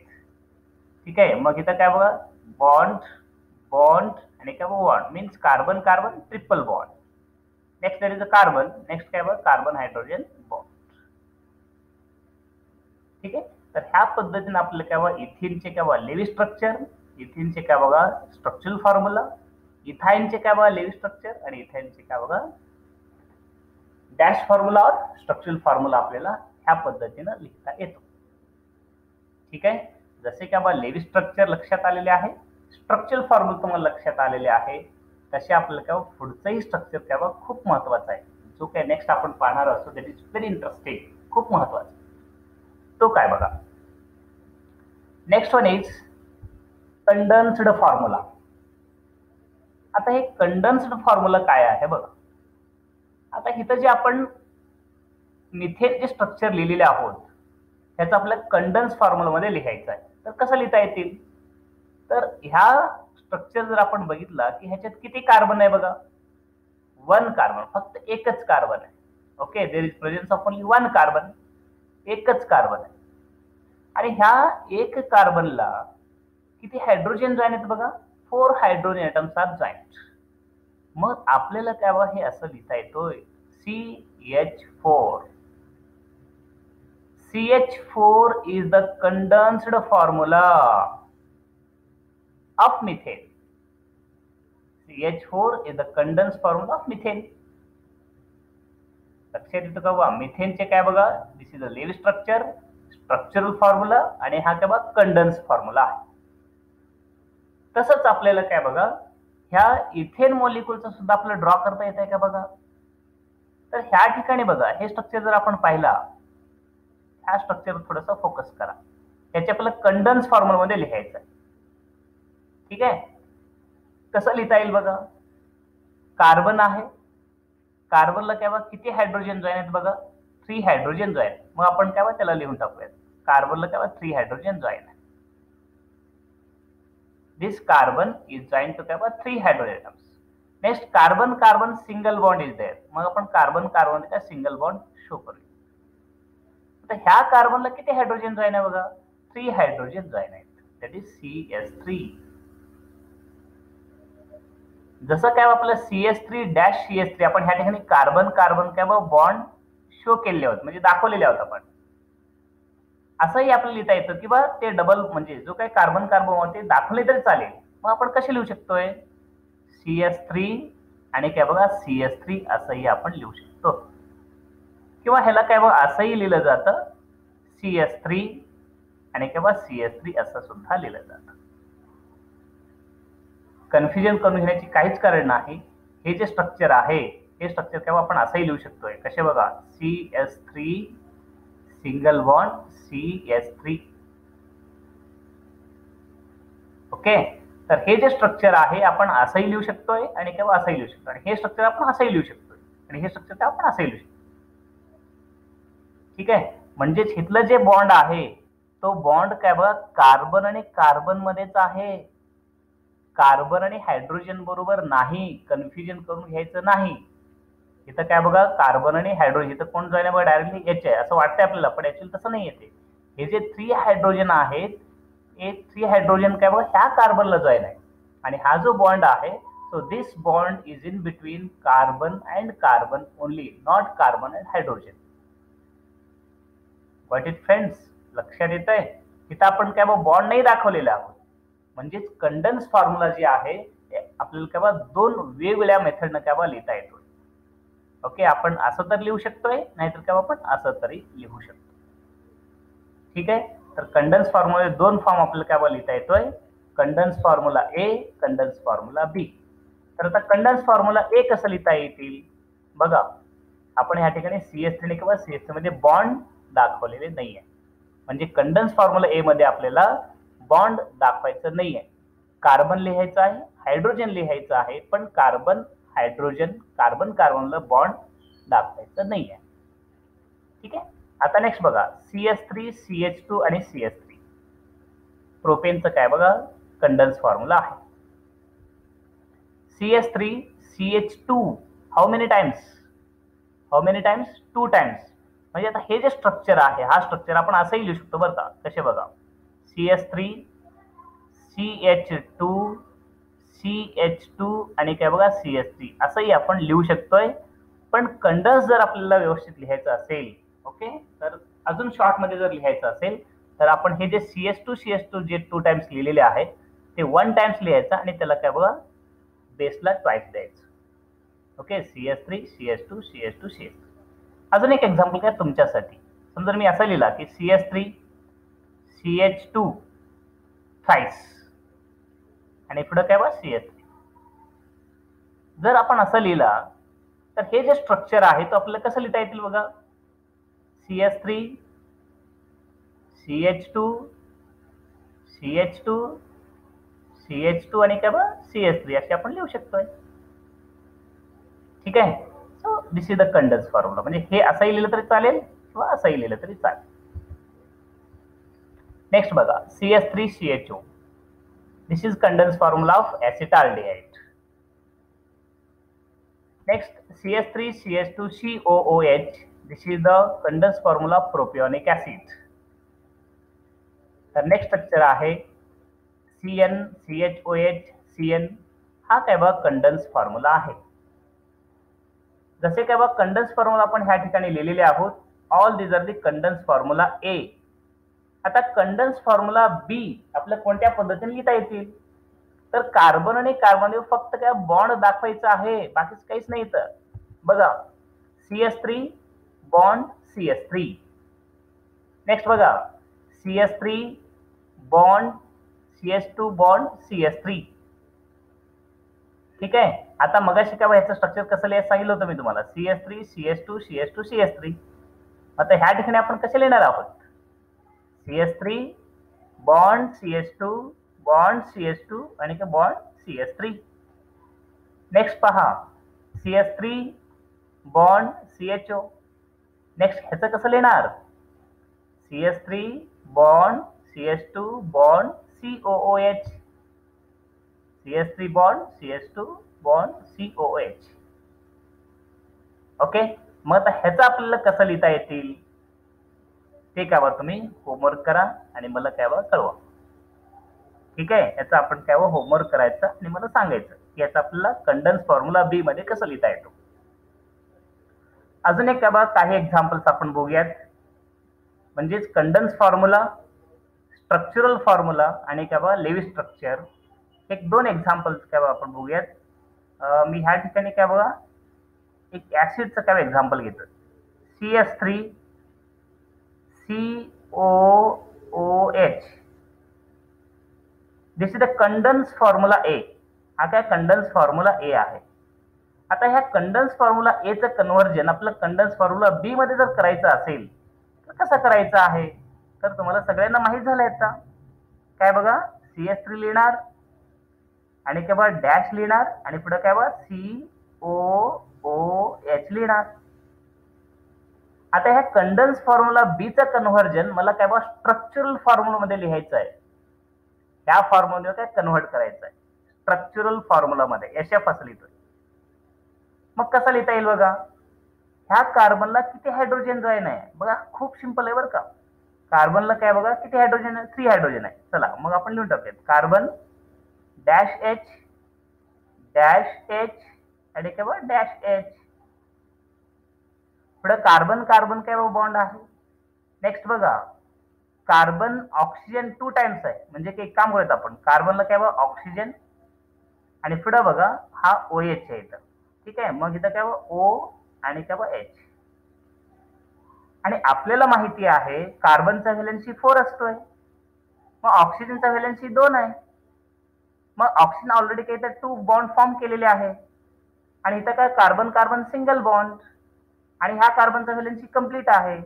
ठीक आहे, मग इथं काय बघा बॉन्ड बॉन्ड आणि काय bond means carbon carbon triple bond. Next there is a carbon, next काय बघा कार्बन हायड्रोजन बॉन्ड. ठीक आहे, तर ह्या पद्धतीने आपल्याला काय बघा इथिनचे काय बघा लेवी स्ट्रक्चर, इथिनचे काय बघा स्ट्रक्चरल फॉर्म्युला, इथाईनचे काय बघा लेवी स्ट्रक्चर आणि इथाईनचे काय बघा डॅश फॉर्म्युला और स्ट्रक्चरल फॉर्म्युला आपल्याला ह्या पद्धतीने लिहिता येतो. ठीक आहे, जसे काय बघा लेवी स्ट्रक्चर लक्षात आलेले आहे, स्ट्रक्चरल फॉर्म्युला तुम्हाला लक्षात आलेले आहे, तसे आपल्याला काय पुढचंही स्ट्रक्चर काय बघा खूप महत्वाचा आहे, जो काय नेक्स्ट आपण पाहणार असतो. दॅट इज व्हेरी इंटरेस्टिंग, खूप महत्वाचा. तो काय बघा next one is condensed formula. आता हे कंडेन्स्ड फॉर्म्युला काय आहे बघा. आता इथं जे आपण मिथेन जे स्ट्रक्चर लिहिलेले आहोत ह्याचं आपल्याला कंडेन्स फॉर्म्युला मध्ये लिहायचं आहे. तर कसं लिहिता येतील, तर ह्या स्ट्रक्चर जर आपण बघितला की ह्याच्यात किती कार्बन आहे बघा, 1 कार्बन, फक्त एकच कार्बन आहे. Okay, there is presence of only 1 carbon, एकच कार्बन आहे. आणि ह्या एक कार्बनला किती हायड्रोजन जॉईन आहेत बघा, 4 हायड्रोजन ॲटम्स आर जॉईंट. मग आपल्याला काय बघा हे असं लिहिता येतोय CH4. CH4 is the condensed formula of methane. CH4 is the condensed formula of methane. लक्षात येतं का बघा, मिथेनचे काय बघा, this is a Lewis structure, structural formula, आणि हा काय बघा कंडन्स फॉर्म्युला आहे. तसंच आपल्याला काय बघा, ह्या इथेन मॉलिक्यूलचा सुद्धा आपल्याला ड्रॉ करता येत आहे का बघा. तर ह्या ठिकाणी बघा, हे स्ट्रक्चर जर आपण पाहिला, ह्या स्ट्रक्चर थोडंसं फोकस करा, त्याच्या आपल्याला कंडन्स फॉर्म्युला मध्ये लिहायचं आहे. ठीक आहे, कसं लिहिता येईल बघा, कार्बन आहे, कार्बनला काय बघा किती हायड्रोजन जॉईन आहेत बघा, 3 हायड्रोजन जॉईन. मग आपण काय बघा त्याला लिहून टाकूयात, कार्बनला काय बघा 3 हायड्रोजन जॉईन आहे. This carbon is joined to 3 hydrogen atoms. Next, carbon carbon single bond is there. मग आपण कार्बन कार्बन का सिंगल बॉन्ड शो करूया. आता ह्या कार्बनला किती हायड्रोजन जॉईन आहे बघा, 3 हायड्रोजन जॉईन आहेत, दॅट इज CS3. जसं काय आपलं CS3-CS3 आपण ह्या ठिकाणी कार्बन कार्बन काय बॉन्ड शो केलेले आहोत, म्हणजे दाखवलेले आहोत आपण. असंही आपल्याला लिहिता येतं की बा ते डबल, म्हणजे जो काही कार्बन कार्बन ते दाखवले तरी चालेल. मग आपण कसे लिहू शकतोय, CS3 आणि काय बघा CS3 असंही आपण लिहू शकतो, किंवा ह्याला काय बघा असंही लिहिलं जातं, CS3 आणि काय बघा CS3 असं सुद्धा लिहिलं जातं. कन्फ्युजन करून घेण्याची काहीच कारण नाही. हे जे स्ट्रक्चर आहे, हे स्ट्रक्चर काय आपण असंही लिहू शकतोय, कसे बघा, CS3 single bond CS3. Okay, तर हे जे स्ट्रक्चर आहे आपण असंही लिहू शकतोय आणि केव्हा असंही लिहू शकतो, आणि हे स्ट्रक्चर आपण असंही लिहू शकतोय, आणि हे स्ट्रक्चर आपण असंही लिहू शकतो. ठीक आहे, म्हणजे इथलं जे बॉन्ड आहे तो बॉन्ड काय बघा कार्बन आणि कार्बन मध्येच आहे, कार्बन आणि हायड्रोजन बरोबर नाही. कन्फ्युजन करून घ्यायचं नाही. इथं काय बघा कार्बन आणि हायड्रोजन, इथं कोण जॉईन आहे बघा डायरेक्टली H आहे असं वाटतंय आपल्याला, पण ऍक्च्युअली तसं नाही येते. हे जे 3 हायड्रोजन आहेत, हे 3 हायड्रोजन काय बघा ह्या कार्बनला जॉईन आहे, आणि हा जो बॉन्ड आहे, so this bond is in between carbon and carbon only, not carbon and hydrogen. Got it friends, लक्षात येत आहे. इथं आपण काय बघा बॉन्ड नाही दाखवलेला आहोत, म्हणजेच कंडन्स फॉर्म्युला जे आहे आपल्याला काय बघा 2 वेगवेगळ्या मेथडनं काय बघा लिहिता येतो. ओके, आपण असं तर लिहू शकतोय, नाहीतर काय आपण असं तरी लिहू शकतो. ठीक आहे, तर कंडन्स फॉर्म्युला 2 फॉर्म आपल्याला काय लिहिता येतोय, कंडन्स फॉर्म्युला A, कंडन्स फॉर्म्युला B. तर आता कंडन्स फॉर्म्युला A कसं लिहिता येतील बघा, आपण ह्या ठिकाणी CS3 किंवा CS3 मध्ये बॉन्ड दाखवलेले नाहीये, म्हणजे कंडन्स फॉर्म्युला A मध्ये आपल्याला बॉन्ड दाखवायचं नाहीये. कार्बन लिहायचं आहे, हायड्रोजन लिहायचं आहे, पण कार्बन हायड्रोजन कार्बन कार्बनला बॉन्ड दाखवायचं नाहीये. ठीक आहे, आता नेक्स्ट बघा CS3 CH2 आणि CS3. प्रोपेनचं काय बघा कंडन्स फॉर्म्युला आहे, CS3 CH2 how many times, 2 times. म्हणजे आता हे जे स्ट्रक्चर आहे, हा स्ट्रक्चर आपण असंही लिहू शकतो बरं का, कसे बघा CS3 CH2 CH2 आणि काय बघा CS3 असंही आपण लिहू शकतोय. पण कंडन्स जर आपल्याला व्यवस्थित लिहायचं असेल, ओके, तर अजून शॉर्ट मध्ये जर लिहायचं असेल तर आपण हे जे CS2 जे 2 टाइम्स लिहिलेले आहे ते 1 टाइम्स लिहायचं, आणि त्याला काय बघा बेसला ट्वाइस द्यायचं. Okay, CS3 CS2 CS2 CS3. अजून एक एक्झाम्पल काय तुमच्यासाठी, समजा मी असं लिहिला की CS3 CH2 थ्राइस आणि पुढे काय बघा CS3. जर आपण असं लिहिला तर हे जे स्ट्रक्चर आहे तो आपल्याला कसं लिहिता येतील बघा, CS3 CH2 CH2 CH2 आणि काय बघा CS3 असे आपण लिहू शकतोय. ठीक आहे, so this is the कंडन्स formula, म्हणजे हे असंही लिहिलं तरी चालेल किंवा असंही लिहिलं तरी चालेल. नेक्स्ट बघा CS3 CHO, this is condense formula of acetaldehyde. Next, CS3 CH2 COOH, this is the condense formula of propionic acid. तर नेक्स्ट स्ट्रक्चर आहे CN CHOH CN, हा काय बघा कंडन्स फॉर्म्युला आहे. जसे काय बघा कंडन्स फॉर्म्युला आपण ह्या ठिकाणी लिहिलेले आहोत, all these are the कंडन्स formula A. आता कंडन्स फॉर्म्युला B आपल्या कोणत्या पद्धतीने लिहिता येतील, तर कार्बन आणि कार्बन फक्त काय बॉन्ड दाखवायचं आहे, बाकीच काहीच नाही. तर बघा CS3 बॉन्ड CS3. नेक्स्ट बघा CS3 bond CS2 bond CS3. ठीक आहे. आता मगाशी काय ह्याचं स्ट्रक्चर कसं लिहायचं सांगितलं होतं मी तुम्हाला, CS3 CS2 CS2 CS3. आता ह्या ठिकाणी आपण कसे लिहिणार आहोत, CS3 bond CS2 bond CS2 आणि बॉन्ड CS3. नेक्स्ट पहा CS3 बॉन्ड CHO. नेक्स्ट ह्याचं कसं लिहिणार, CS3 bond CS2 bond COOH. CS3 bond CS2 bond COOH. Okay. मग आता ह्याचं आपल्याला कसं लिहिता येतील ते काय तुम्ही होमवर्क करा आणि मला काय कळवा. ठीक आहे. याचा आपण काय होमवर्क करायचं आणि मला सांगायचं की याचा आपल्याला कंडन्स फॉर्म्युला बी मध्ये कसं लिहिता येतो. अजून एक काय काही एक्झाम्पल्स आपण बघूयात. म्हणजेच कंडन्स फॉर्म्युला, स्ट्रक्चरल फॉर्म्युला आणि काय लेविस स्ट्रक्चर. एक दोन एक्झाम्पल्स काय आपण बघूयात. मी ह्या ठिकाणी काय बघा एक ऍसिडचं काय एक्झाम्पल घेतो, CS3 COOH. This is the कंडन्स formula A. हा काय कंडन्स फॉर्म्युला ए आहे. आता ह्या कंडन्स फॉर्म्युला ए चं कन्व्हर्जन आपलं कंडन्स फॉर्म्युला बी मध्ये जर करायचं असेल तर कसं करायचं आहे, तर तुम्हाला सगळ्यांना माहित झालंय आता. काय बघा CS3 लिहिणार आणि काय डॅश लिहिणार आणि पुढे काय COOH लिहिणार. आता ह्या कंडन्स फॉर्म्युला बी चं कन्व्हर्जन मला काय स्ट्रक्चरल फॉर्म्युला मध्ये लिहायचं आहे. त्या फॉर्म्युला काय कन्व्हर्ट करायचं आहे स्ट्रक्चरल फॉर्म्युला मध्ये. SF असं लिहितोय. मग कसं लिहिता येईल बघा, ह्या कार्बनला किती हायड्रोजन जॉईन आहे बघा, खूप सिंपल आहे बरं का. कार्बनला काय बघा किती हायड्रोजन आहे, 3 हायड्रोजन आहे. चला मग आपण लिहून टाकूयात carbon dash H dash H आणि काय डॅश H. पुढे कार्बन कार्बन काय बॉन्ड आहे. नेक्स्ट बघा कार्बन ऑक्सिजन 2 टाइम्स आहे. म्हणजे एक काम करूयात आपण, कार्बनला काय ऑक्सिजन आणि पुढे बघा हा OH आहे इथं. ठीक आहे. मग इथं काय O आणि काय H. आणि आपल्याला माहिती आहे कार्बनचा व्हॅलेन्सी 4 असतोय, मग ऑक्सिजनचा व्हॅलेन्सी 2 आहे. मग ऑक्सिजन ऑलरेडी काही तर 2 बॉन्ड फॉर्म केलेले आहे आणि इथं काय कार्बन कार्बन सिंगल बॉन्ड आणि ह्या कार्बनचा व्हॅलेन्सी कंप्लीट आहे,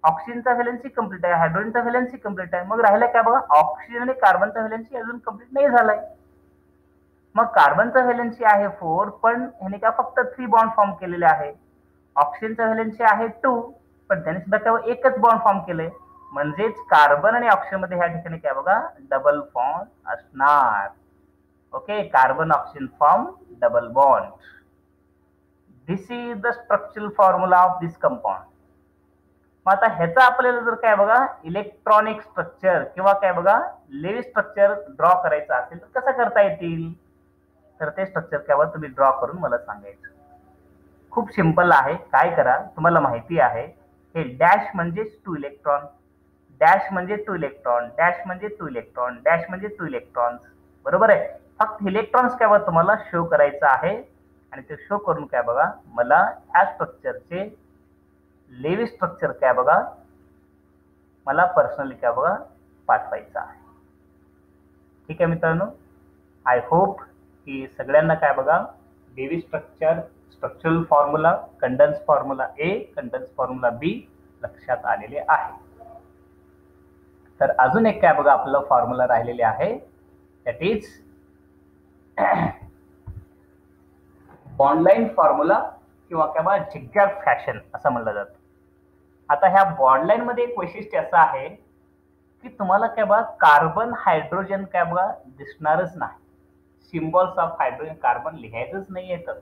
ऑक्सिजनचा व्हॅलेन्सी कंप्लीट आहे, हायड्रोजनचा व्हॅलेन्सी कंप्लीट आहे. मग राहिलं काय बघा ऑक्सिजन आणि कार्बनचा व्हॅलेन्सी अजून कंप्लीट नाही झालाय. मग कार्बनचा व्हॅलेन्सी आहे 4 पण ह्याने काय फक्त 3 बॉन्ड फॉर्म केलेले आहे. ऑक्सिजनचा व्हॅलेन्सी आहे 2 पण त्याने सुद्धा काय एकच बॉन्ड फॉर्म केले. म्हणजेच कार्बन आणि ऑक्सिजन मध्ये ह्या ठिकाणी काय बघा डबल बॉन्ड असणार. Okay. Carbon oxygen form double bond. This is the structural formula of this compound. मग आता ह्याचा आपल्याला जर काय बघा इलेक्ट्रॉनिक स्ट्रक्चर किंवा काय बघा लेविस स्ट्रक्चर ड्रॉ करायचं असेल तर कसं करता येतील, तर ते स्ट्रक्चर काय तुम्ही ड्रॉ करून मला सांगायचं. खूप सिंपल आहे. काय करा, तुम्हाला माहिती आहे हे डॅश म्हणजे 2 इलेक्ट्रॉन, डॅश म्हणजे 2 इलेक्ट्रॉन, डॅश म्हणजे 2 इलेक्ट्रॉन, डॅश म्हणजे 2 इलेक्ट्रॉन्स. बरोबर आहे. फक्त इलेक्ट्रॉन्स काय तुम्हाला शो करायचं आहे आणि ते शो करून काय बघा मला ह्या स्ट्रक्चरचे लेविस स्ट्रक्चर काय बघा मला पर्सनली काय बघा पाठवायचं आहे. ठीक आहे मित्रांनो. आय होप की सगळ्यांना काय बघा Lewis structure, structural formula, condense formula A, condense formula B लक्षात आलेले आहे. तर अजून एक काय बघा आपलं फॉर्म्युला राहिलेले आहे, दॅट इज बॉन्डलाईन फॉर्म्युला किंवा काय झिगझॅग फॅशन असं म्हणलं जातं. आता ह्या बॉन्डलाईन मध्ये एक वैशिष्ट्य असं आहे की तुम्हाला काय बघा कार्बन हायड्रोजन काय बघा दिसणारच नाही. सिम्बॉल्स ऑफ हायड्रोजन कार्बन लिहायचंच नाही येतं.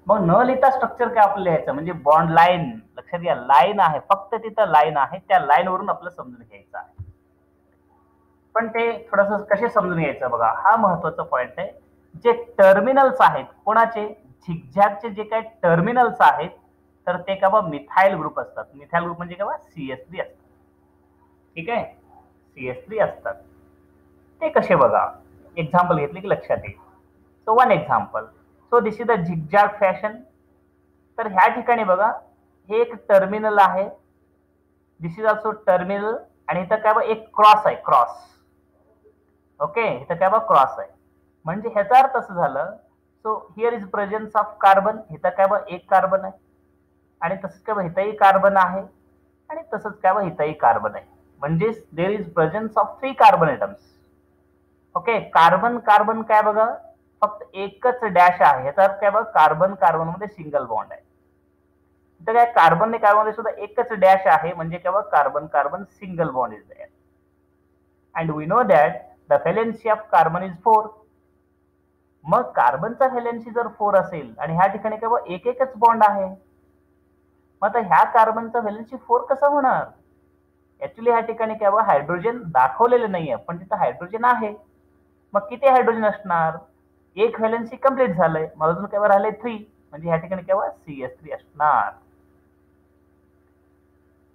मग न लिहिता स्ट्रक्चर काय आपलं लिहायचं, म्हणजे बॉन्ड लाईन. लक्षात घ्या लाईन आहे, फक्त तिथं लाईन आहे, त्या लाईन वरून आपलं समजून घ्यायचं आहे. पण ते थोडंसं कसे समजून घ्यायचं बघा, हा महत्वाचा पॉइंट आहे. जे टर्मिनल्स आहेत कोणाचे, झिगझॅगचे जे काही टर्मिनल्स आहेत तर ते का मिथाइल ग्रुप असतात. मिथाइल ग्रुप म्हणजे काय CS3 असतात. ठीक आहे. CS3 असतात. ते कसे बघा एक्झाम्पल घेतले की लक्षात येईल. So one example. So this is the zigzag fashion. तर ह्या ठिकाणी बघा हे एक टर्मिनल आहे, दिस इज ऑल्सो टर्मिनल, आणि इथं काय बघा एक क्रॉस आहे, क्रॉस. ओके, इथं काय बघा क्रॉस आहे. म्हणजे ह्याचा अर्थ असं झालं, so here is presence of carbon, इथं काय बघा एक कार्बन आहे, आणि तसंच काय बघा इथंही कार्बन आहे, आणि तसंच काय बघा इथंही कार्बन आहे. म्हणजे there is presence of 3 carbon atoms. Okay, carbon carbon काय बघा फक्त एकच डॅश आहे, ह्याचा अर्थ काय बघा कार्बन कार्बन मध्ये सिंगल बॉन्ड आहे. इथं काय कार्बन ने कार्बन मध्ये सुद्धा एकच डॅश आहे, म्हणजे काय बघा carbon carbon single bond is there. And we know that the valency of carbon is 4. मग कार्बनचा व्हॅलेन्सी जर 4 असेल आणि ह्या ठिकाणी काय बघा एकच बॉन्ड आहे, मग आता ह्या कार्बनचा व्हॅलेन्सी 4 कसा होणार? ऍक्च्युली ह्या ठिकाणी काय बघा हायड्रोजन दाखवलेलं नाहीये, पण तिथं हायड्रोजन आहे. मग किती हायड्रोजन असणार? एक व्हॅलेन्सी कंप्लीट झालंय, मग अजून काय राहिले 3, म्हणजे ह्या ठिकाणी काय बघा CS3 असणार.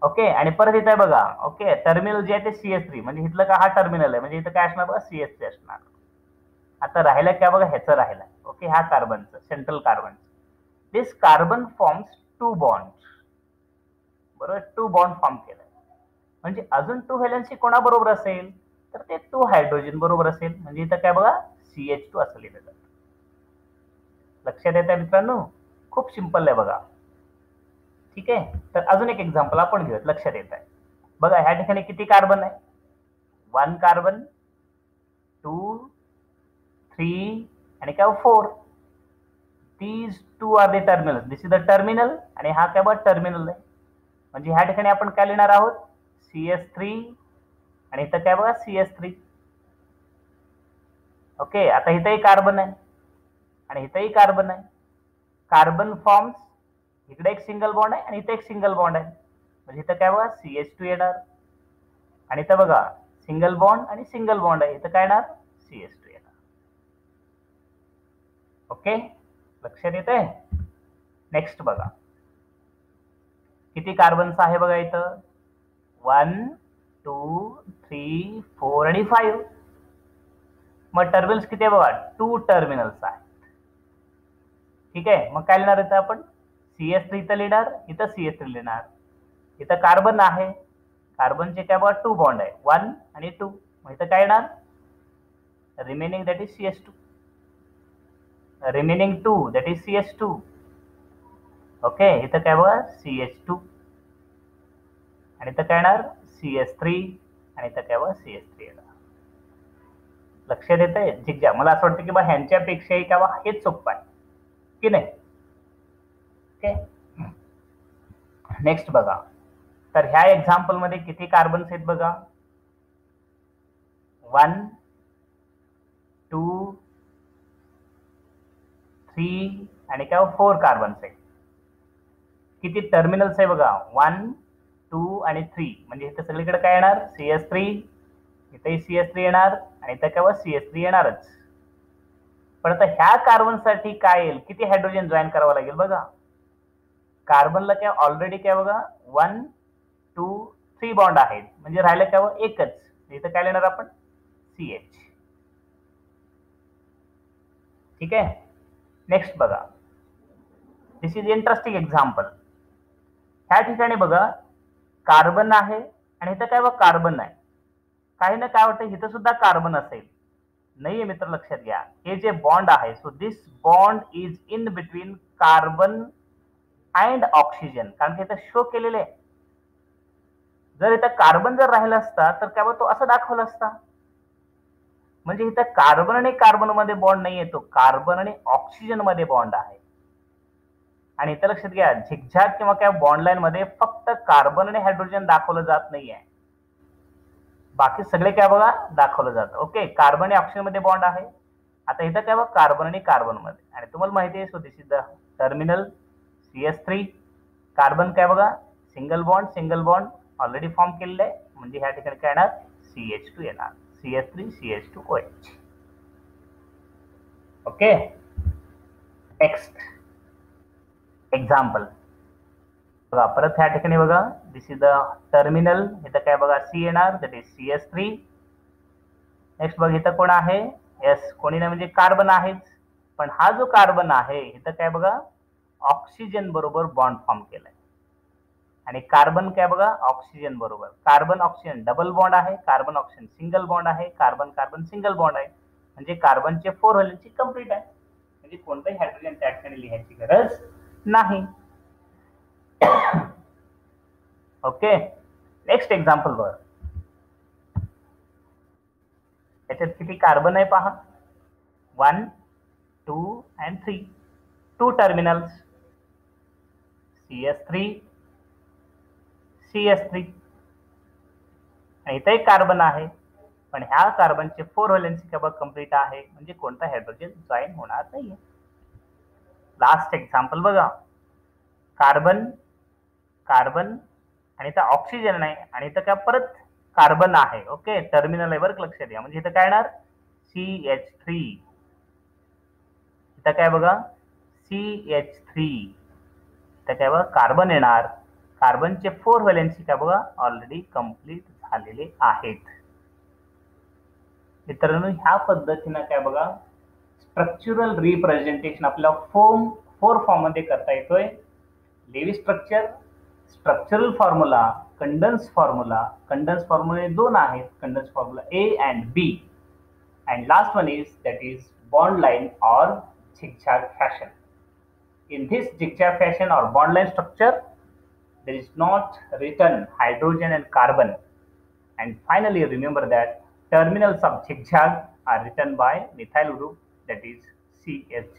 ओके, आणि परत इथं आहे बघा, ओके टर्मिनल जे आहे ते CS3, म्हणजे इथलं का हा टर्मिनल आहे, म्हणजे इथं काय असणार बघा CS3 असणार. आता राहिलं काय बघा ह्याचं राहिलं. ओके, ह्या कार्बनचं, सेंट्रल कार्बनचं. दिस कार्बन फॉर्म्स 2 बॉन्ड, बरोबर 2 बॉन्ड फॉर्म केलं, म्हणजे अजून 2 व्हॅलेन्सी कोणाबरोबर असेल तर ते 2 हायड्रोजन बरोबर असेल, म्हणजे इथं काय बघा CH2 असं लिहिलं जातं. लक्षात येत आहे मित्रांनो? खूप सिंपल आहे बघा. ठीक आहे, तर अजून एक एक्झाम्पल आपण घेऊयात. लक्षात येत आहे बघा, ह्या ठिकाणी किती कार्बन आहे? 1 कार्बन, 2, 3 आणि काय 4. these 2 are the terminals. this is the terminal, आणि हा काय बघा टर्मिनल आहे, म्हणजे ह्या ठिकाणी आपण काय लिहिणार आहोत CS3, आणि इथं काय बघा CS3. ओके, आता इथंही कार्बन आहे आणि इथंही कार्बन आहे. कार्बन फॉर्म्स, इकडे एक सिंगल बॉन्ड आहे आणि इथे एक सिंगल बॉन्ड आहे, म्हणजे इथं काय बघा CH2 येणार, आणि इथं बघा सिंगल बॉन्ड आणि सिंगल बॉन्ड आहे, इथं काय येणार CS2 येणार. ओके, लक्षात येत आहे? नेक्स्ट बघा, किती कार्बन्स आहे बघा इथं 1, 2, 3, 4 आणि 5. मग टर्मिनल्स किती आहे बघा 2 टर्मिनल्स आहेत. ठीक आहे, मग काय लिहिणार इथं आपण CS3 इथं लिहिणार, इथं CS3 लिहिणार. इथं कार्बन आहे, कार्बनचे काय बघा 2 बॉन्ड आहे, 1 आणि 2, मग इथं काय येणार remaining that is CS2, remaining 2 that is CS2. Okay, इथं काय बघा CH2, आणि इथं काय येणार CS3, आणि इथं काय बघा CS3 येणार. लक्षात येत आहे? झिगझॅग. मला असं वाटतं की बा ह्यांच्यापेक्षाही काय बा हेच सोपं आहे की नाही. ओके, नेक्स्ट बघा, तर ह्या एक्झाम्पल मध्ये किती कार्बन्स आहेत बघा 1, 2, 3 आणि काय 4 कार्बन्स आहेत. किती टर्मिनल्स आहे बघा 1, 2 आणि 3, म्हणजे इथे सगळीकडे काय येणार CS3, इथेही CS3 येणार, आणि इथं काय CS3 येणारच. पण आता ह्या कार्बन साठी काय येईल, किती हायड्रोजन जॉईन करावं लागेल बघा. कार्बनला काय ऑलरेडी काय बघा 1, 2, 3 बॉन्ड आहेत, म्हणजे राहिलं काय एकच, इथं काय लिहिणार आपण CH. ठीक आहे, नेक्स्ट बघा, दिस इज इंटरेस्टिंग एक्झाम्पल. ह्या ठिकाणी बघा कार्बन आहे आणि इथं काय बघा कार्बन आहे, काही ना काय वाटतं इथं सुद्धा कार्बन असेल, नाहीये मित्र. लक्षात घ्या, हे जे बॉन्ड आहे, so this bond is in between carbon and oxygen, कारण की इथं शो केलेले आहे. जर इथं कार्बन जर राहिला असता तर काय तो असं दाखवला असता, म्हणजे इथं कार्बन आणि कार्बन मध्ये बॉन्ड नाही येतो, कार्बन आणि ऑक्सिजन मध्ये बॉन्ड आहे. आणि इथं लक्षात घ्या, झिगझॅग किंवा काय बॉन्ड लाईन मध्ये फक्त कार्बन आणि हायड्रोजन दाखवलं जात नाहीये, बाकी सगळे काय बघा दाखवलं जातं. ओके, कार्बन आणि ऑक्सिजन मध्ये बॉन्ड आहे. आता इथं काय बघा कार्बन आणि कार्बन मध्ये, आणि तुम्हाला माहिती आहे so this is the terminal CS3. Carbon काय बघा सिंगल बॉन्ड ऑलरेडी फॉर्म केलेलं आहे, म्हणजे ह्या ठिकाणी काय येणार CH2 येणार, CS3 CH2OH. Okay, next example बघा, परत ह्या ठिकाणी बघा दिस इज द टर्मिनल, इथं काय बघा C येणार, दॅट इज CS3. नेक्स्ट बघा इथं कोण आहे, यस कोणी नाही म्हणजे कार्बन आहेच, पण हा जो कार्बन आहे इथं काय बघा ऑक्सिजन बरोबर बॉन्ड फॉर्म केलाय. आणि कार्बन काय बघा ऑक्सिजन बरोबर. कार्बन ऑक्सिजन डबल बॉन्ड आहे, कार्बन ऑक्सिजन सिंगल बॉन्ड आहे, कार्बन कार्बन सिंगल बॉन्ड आहे. म्हणजे कार्बनचे 4 व्हॅलेन्सी कंप्लीट आहे. म्हणजे कोणताही हायड्रोजन त्या ठिकाणी लिहायची गरज नाही. ओके, नेक्स्ट एक्झाम्पल बघा. याच्यात किती कार्बन आहे पहा. 1, 2 and 3. 2 टर्मिनल्स. CS3, CS3. आणि इथे एक कार्बन आहे, पण ह्या कार्बनचे 4 व्हॅलेन्सी का कंप्लीट आहे. म्हणजे कोणता हायड्रोजन जॉईन होणार नाहीये. लास्ट एक्झाम्पल बघा. कार्बन कार्बन आणि इथं ऑक्सिजन नाही आणि इथं काय परत कार्बन आहे. ओके, टर्मिनल आहे बरं, लक्षात द्या. म्हणजे इथं काय येणार CH3. इथं काय बघा CH3. इथं काय बघा कार्बन येणार. कार्बनचे 4 व्हॅलेन्सी काय बघा ऑलरेडी कंप्लीट झालेले आहेत. मित्रांनो, ह्या पद्धतीनं काय बघा स्ट्रक्चरल रिप्रेझेंटेशन आपल्या 4 फॉर्म मध्ये करता येतोय. Lewis structure, structural formula, condense formula. Condense फॉर्म्युले 2 आहेत, condense formula A and B, and last one is that is bond line or zigzag fashion. In this zigzag fashion or bond line structure, there is not written hydrogen and carbon. And finally, remember that terminals of zigzag are written by methyl group, that is CH